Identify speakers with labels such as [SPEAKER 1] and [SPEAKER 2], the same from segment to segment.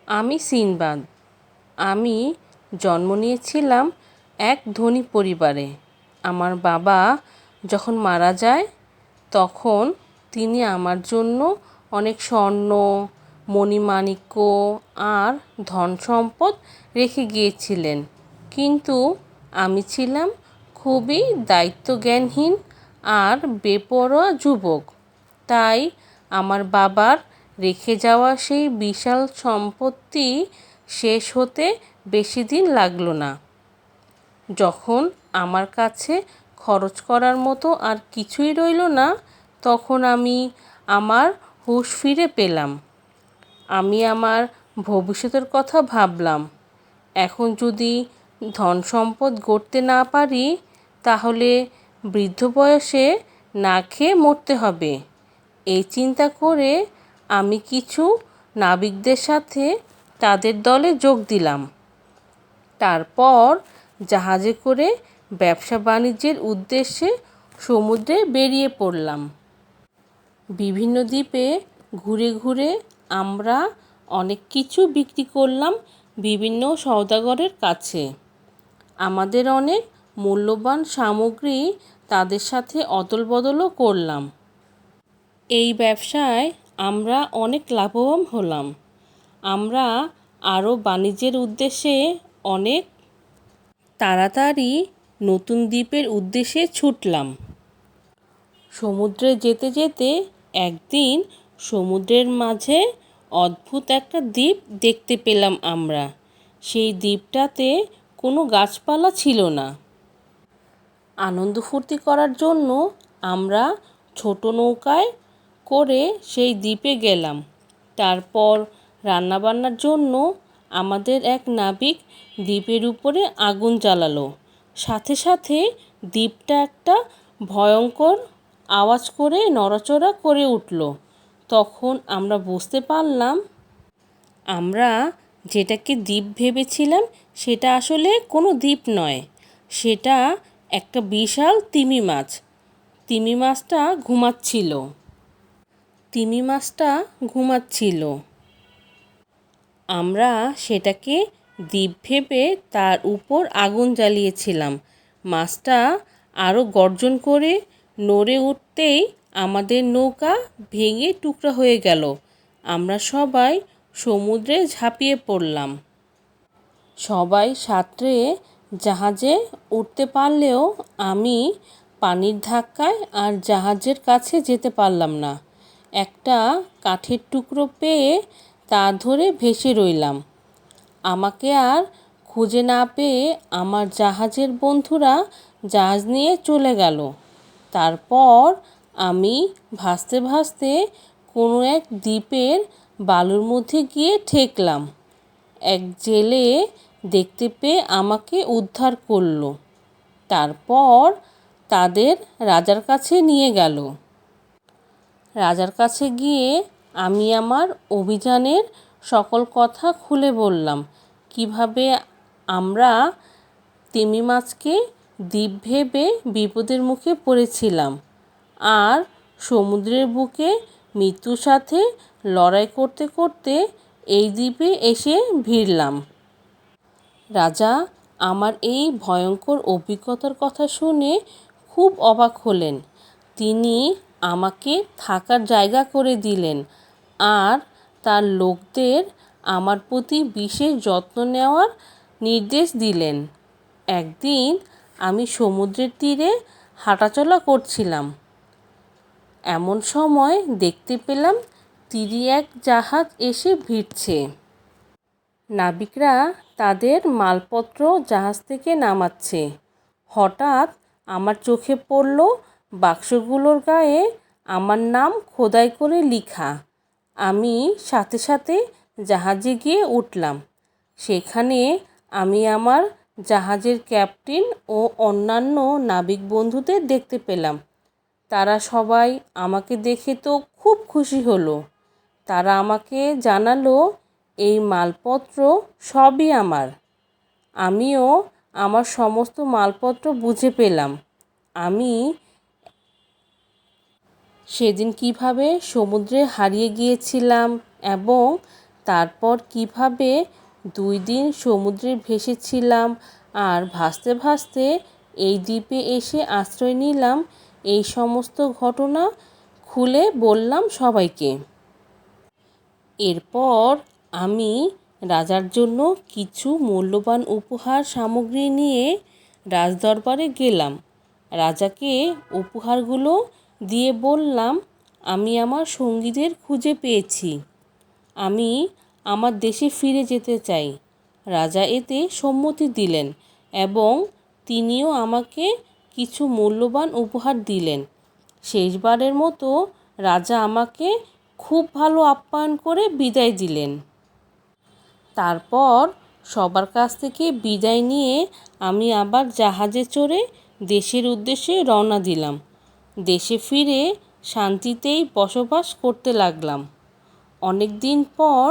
[SPEAKER 1] আমি সিনবাদ। আমি জন্ম নিয়েছিলাম এক ধনী পরিবারে। আমার বাবা যখন মারা যায় তখন তিনি আমার জন্য অনেক স্বর্ণ, মণিমাণিক্য আর ধন সম্পদ রেখে গিয়েছিলেন। কিন্তু আমি ছিলাম খুবই দায়িত্বজ্ঞানহীন আর বেপরোয়া যুবক। তাই আমার বাবার রেখে যাওয়া সেই বিশাল সম্পত্তি শেষ হতে বেশি দিন লাগলো না। যখন আমার কাছে খরচ করার মতো আর কিছুই রইল না, তখন আমি আমার হুঁশ ফিরে পেলাম। আমি আমার ভবিষ্যতের কথা ভাবলাম। এখন যদি ধন সম্পদ গড়তে না পারি, তাহলে বৃদ্ধ বয়সে না খেয়ে মরতে হবে। এই চিন্তা করে আমি কিছু নাবিকদের সাথে তাদের দলে যোগ দিলাম। তারপর জাহাজে করে ব্যবসা বাণিজ্যের উদ্দেশ্যে সমুদ্রে বেরিয়ে পড়লাম। বিভিন্ন দ্বীপে ঘুরে ঘুরে আমরা অনেক কিছু বিক্রি করলাম বিভিন্ন সওদাগরের কাছে। আমাদের অনেক মূল্যবান সামগ্রী তাদের সাথে অদল বদলও করলাম। এই ব্যবসায় আমরা অনেক লাভবান হলাম। আমরা আরও বাণিজ্যের উদ্দেশ্যে অনেক তাড়াতাড়ি নতুন দ্বীপের উদ্দেশ্যে ছুটলাম। সমুদ্রে যেতে যেতে একদিন সমুদ্রের মাঝে অদ্ভুত একটা দ্বীপ দেখতে পেলাম আমরা। সেই দ্বীপটাতে কোনো গাছপালা ছিল না। আনন্দ ফুর্তি করার জন্য আমরা ছোট নৌকায় করে সেই দ্বীপে গেলাম। তারপর রান্নাবান্নার জন্য আমাদের এক নাবিক দ্বীপের উপরে আগুন জ্বালালো। সাথে সাথে দ্বীপটা একটা ভয়ঙ্কর আওয়াজ করে নড়াচড়া করে উঠল। তখন আমরা বুঝতে পারলাম, আমরা যেটাকে দ্বীপ ভেবেছিলাম সেটা আসলে কোনো দ্বীপ নয়, সেটা একটা বিশাল তিমি মাছ। তিমি মাছটা ঘুমাচ্ছিল। আমরা সেটাকে দ্বীপ ভেবে তার উপর আগুন জ্বালিয়েছিলাম। মাছটা আরও গর্জন করে নড়ে উঠতেই আমাদের নৌকা ভেঙে টুকরা হয়ে গেল। আমরা সবাই সমুদ্রে ঝাঁপিয়ে পড়লাম। সবাই সাঁতরে জাহাজে উঠতে পারলেও আমি পানির ধাক্কায় আর জাহাজের কাছে যেতে পারলাম না। একটা কাঠের টুকরো পেয়ে তা ধরে ভেসে রইলাম। আমাকে আর খুঁজে না পেয়ে আমার জাহাজের বন্ধুরা জাহাজ নিয়ে চলে গেল। তারপর আমি ভাসতে ভাসতে কোনো এক দ্বীপের বালুর মধ্যে গিয়ে ঠেকলাম। এক জেলে দেখতে পেয়ে আমাকে উদ্ধার করলো। তারপর তাদের রাজার কাছে নিয়ে গেল। রাজার কাছে গিয়ে আমি আমার অভিযানের সকল কথা খুলে বললাম। কিভাবে আমরা তিমি মাছকে দ্বীপ ভেবে বিপদের মুখে পড়েছিলাম আর সমুদ্রের বুকে মৃত্যুর সাথে লড়াই করতে করতে এই দ্বীপে এসে ভিড়লাম। রাজা আমার এই ভয়ঙ্কর অভিজ্ঞতার কথা শুনে খুব অবাক হলেন। তিনি আমাকে থাকার জায়গা করে দিলেন আর তার লোকদের আমার প্রতি বিশেষ যত্ন নেওয়ার নির্দেশ দিলেন। একদিন আমি সমুদ্রের তীরে হাঁটাচলা করছিলাম। এমন সময় দেখতে পেলাম তীরে এক জাহাজ এসে ভিড়ছে। নাবিকরা তাদের মালপত্র জাহাজ থেকে নামাচ্ছে। হঠাৎ আমার চোখে পড়ল বাক্সগুলোর গায়ে আমার নাম খোদাই করে লেখা। আমি সাথে সাথে জাহাজে গিয়ে উঠলাম। সেখানে আমি আমার জাহাজের ক্যাপ্টেন ও অন্যান্য নাবিক বন্ধুদের দেখতে পেলাম। তারা সবাই আমাকে দেখে তো খুব খুশি হলো। তারা আমাকে জানালো এই মালপত্র সবই আমার। আমিও আমার সমস্ত মালপত্র বুঝে পেলাম। আমি সেদিন কিভাবে সমুদ্রে হারিয়ে গিয়েছিলাম এবং তারপর কিভাবে 2 দিন সমুদ্রে ভেসেছিলাম আর ভাসতে ভাসতে এই দ্বীপে এসে আশ্রয় নিলাম, এই সমস্ত ঘটনা খুলে বললাম সবাইকে। এরপর আমি রাজার জন্য কিছু মূল্যবান উপহার সামগ্রী নিয়ে রাজদরবারে গেলাম। রাজাকে উপহারগুলো দিয়ে বললাম, আমি আমার সঙ্গীদের খুঁজে পেয়েছি, আমি আমার দেশে ফিরে যেতে চাই। রাজা এতে সম্মতি দিলেন এবং তিনিও আমাকে কিছু মূল্যবান উপহার দিলেন। শেষবারের মতো রাজা আমাকে খুব ভালো আপ্যায়ন করে বিদায় দিলেন। তারপর সবার কাছ থেকে বিদায় নিয়ে আমি আবার জাহাজে চড়ে দেশের উদ্দেশ্যে রওনা দিলাম। দেশে ফিরে শান্তিতেই বসবাস করতে লাগলাম। অনেক দিন পর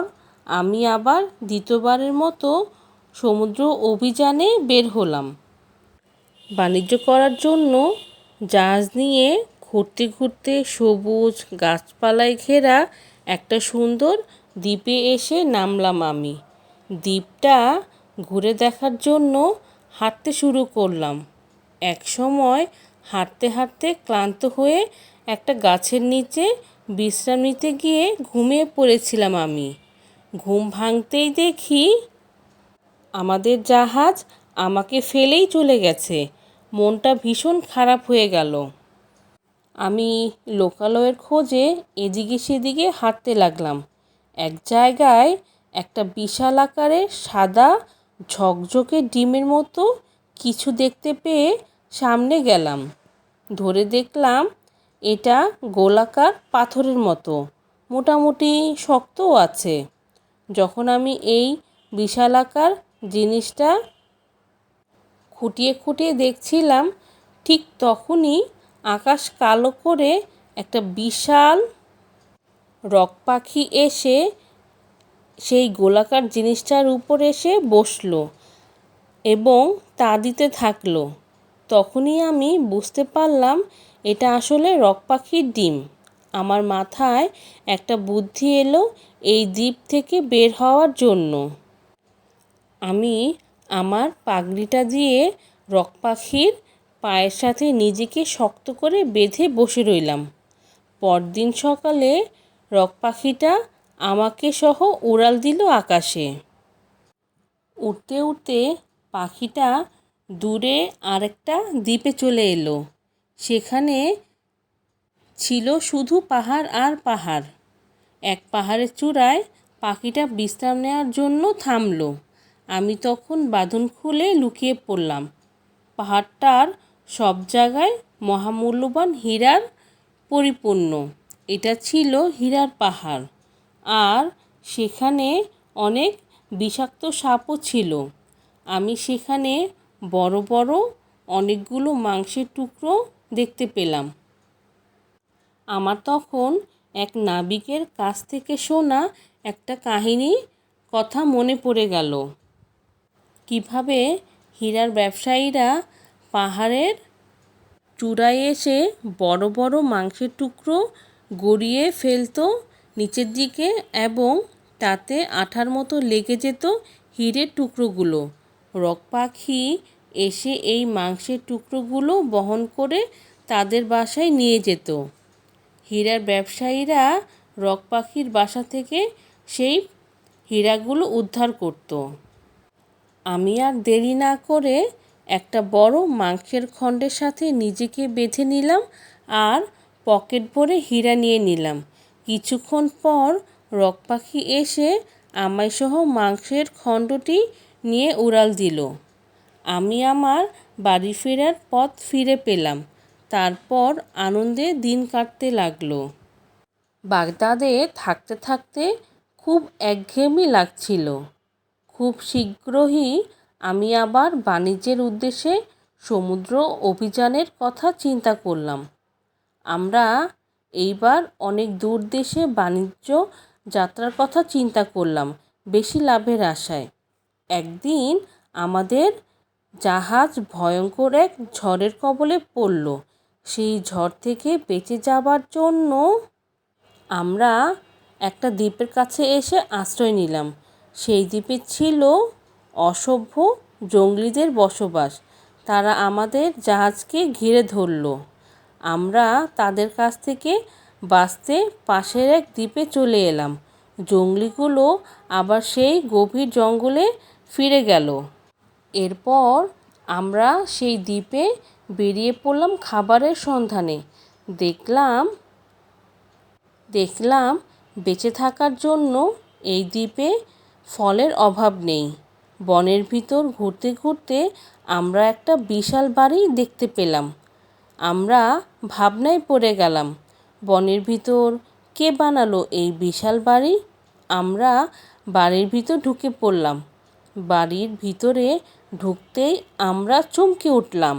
[SPEAKER 1] আমি আবার দ্বিতীয়বারের মতো সমুদ্র অভিযানে বের হলাম। বাণিজ্য করার জন্য জাহাজ নিয়ে ঘুরতে ঘুরতে সবুজ গাছপালায় ঘেরা একটা সুন্দর দ্বীপে এসে নামলাম আমি। দ্বীপটা ঘুরে দেখার জন্য হাঁটতে শুরু করলাম। এক সময় হাঁটতে হাঁটতে ক্লান্ত হয়ে একটা গাছের নিচে বিশ্রাম নিতে গিয়ে ঘুমিয়ে পড়েছিলাম আমি। ঘুম ভাঙতেই দেখি আমাদের জাহাজ আমাকে ফেলেই চলে গেছে। মনটা ভীষণ খারাপ হয়ে গেল। আমি লোকালয়ের খোঁজে এদিকে সেদিকে হাঁটতে লাগলাম। এক জায়গায় একটা বিশাল আকারের সাদা ঝকঝকে ডিমের মতো কিছু দেখতে পেয়ে সামনে গেলাম। ধরে দেখলাম এটা গোলাকার পাথরের মতো, মোটামুটি শক্তও আছে। যখন আমি এই বিশালাকার জিনিসটা খুঁটিয়ে খুঁটিয়ে দেখছিলাম, ঠিক তখনই আকাশ কালো করে একটা বিশাল রক পাখি এসে সেই গোলাকার জিনিসটার উপর এসে বসলো এবং তা দিতে থাকলো। তখনই আমি বুঝতে পারলাম এটা আসলে রক পাখির ডিম। আমার মাথায় একটা বুদ্ধি এলো এই দ্বীপ থেকে বের হওয়ার জন্য। আমি আমার পাগড়িটা দিয়ে রক পাখির পায়ের সাথে নিজেকে শক্ত করে বেঁধে বসে রইলাম। পরদিন সকালে রক পাখিটা আমাকে সহ উড়াল দিল আকাশে। উড়তে উড়তে পাখিটা দূরে আরেকটা দ্বীপে চলে এলো। সেখানে ছিল শুধু পাহাড় আর পাহাড়। এক পাহাড়ের চূড়ায় পাখিটা বিশ্রাম নেওয়ার জন্য থামলো। আমি তখন বাঁধন খুলে লুকিয়ে পড়লাম। পাহাড়টার সব জায়গায় মহামূল্যবান হীরার পরিপূর্ণ। এটা ছিল হীরার পাহাড়, আর সেখানে অনেক বিষাক্ত সাপও ছিল। আমি সেখানে বড় বড় অনেকগুলো মাংসের টুকরো দেখতে পেলাম। আমার তখন এক নাবিকের কাছ থেকে শোনা একটা কাহিনী কথা মনে পড়ে গেল। কিভাবে হীরার ব্যবসায়ীরা পাহাড়ের চূড়ায় এসে বড় বড় মাংসের টুকরো গড়িয়ে ফেলতো নিচের দিকে এবং তাতে আঠার মতো লেগে যেত হীরের টুকরোগুলো। রক পাখি এসে এই মাংসের টুকরোগুলো বহন করে তাদের বাসায় নিয়ে যেত। হীরার ব্যবসায়ীরা রক পাখির বাসা থেকে সেই হীরাগুলো উদ্ধার করত। আমি আর দেরি না করে একটা বড় মাংসের খণ্ডের সাথে নিজেকে বেঁধে নিলাম আর পকেট ভরে হীরা নিয়ে নিলাম। কিছুক্ষণ পর রক পাখি এসে আমায় সহ মাংসের খণ্ডটি নিয়ে উড়াল দিল। আমি আমার বাড়ি ফেরার পথ ফিরে পেলাম। তারপর আনন্দে দিন কাটতে লাগলো। বাগদাদে থাকতে থাকতে খুব একঘেয়েমি লাগছিল। খুব শীঘ্রই আমি আবার বাণিজ্যের উদ্দেশ্যে সমুদ্র অভিযানের কথা চিন্তা করলাম। আমরা এইবার অনেক দূর দেশে বাণিজ্য যাত্রার কথা চিন্তা করলাম, বেশি লাভের আশায়। একদিন আমাদের জাহাজ ভয়ঙ্কর এক ঝড়ের কবলে পড়ল। সেই ঝড় থেকে বেঁচে যাবার জন্য আমরা একটা দ্বীপের কাছে এসে আশ্রয় নিলাম। সেই দ্বীপে ছিল অসভ্য জঙ্গলিদের বসবাস। তারা আমাদের জাহাজকে ঘিরে ধরল। আমরা তাদের কাছ থেকে বাঁচতে পাশের এক দ্বীপে চলে এলাম। জঙ্গলিগুলো আবার সেই গভীর জঙ্গলে ফিরে গেল। এরপর আমরা সেই দ্বীপে বেরিয়ে পড়লাম খাবারের সন্ধানে। দেখলাম বেঁচে থাকার জন্য এই দ্বীপে ফলের অভাব নেই। বনের ভিতর ঘুরতে ঘুরতে আমরা একটা বিশাল বাড়ি দেখতে পেলাম। আমরা ভাবনায় পড়ে গেলাম, বনের ভিতর কে বানালো এই বিশাল বাড়ি? আমরা বাড়ির ভিতর ঢুকে পড়লাম। বাড়ির ভিতরে ঢুকতেই আমরা চমকে উঠলাম।